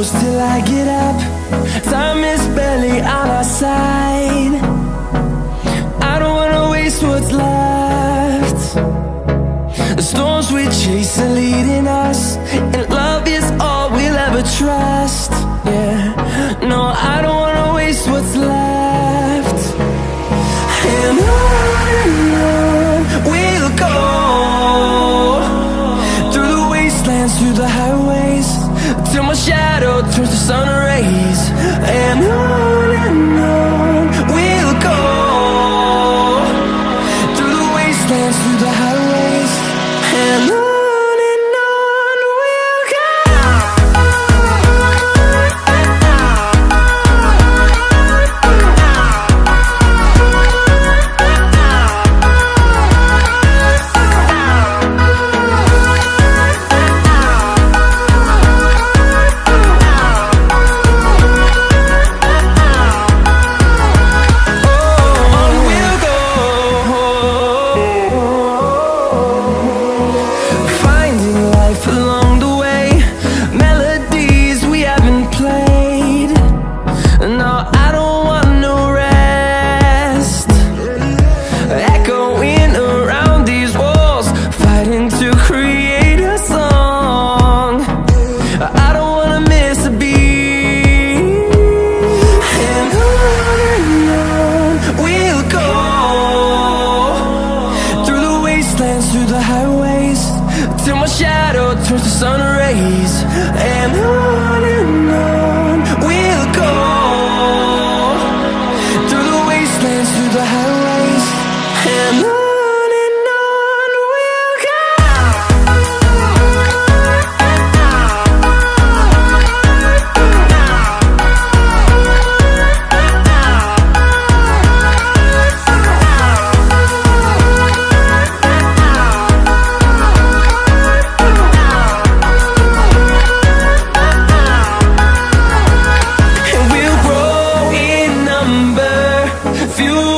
close till I get up. Time is barely on our side. I don't wanna waste what's left. The storms we chase are leading us, and love is all we'll ever trust. Yeah, no, I don't wanna waste what's left. And on we'll go, through the wastelands, through the highways, till my shadow turns to sun rays. And on we'll go, through the wastelands, through the highways, and on we'll go. Through the highways, till my shadow turns to sun rays. And on we'll go, through the wastelands, through the highways, and on we'll go. Few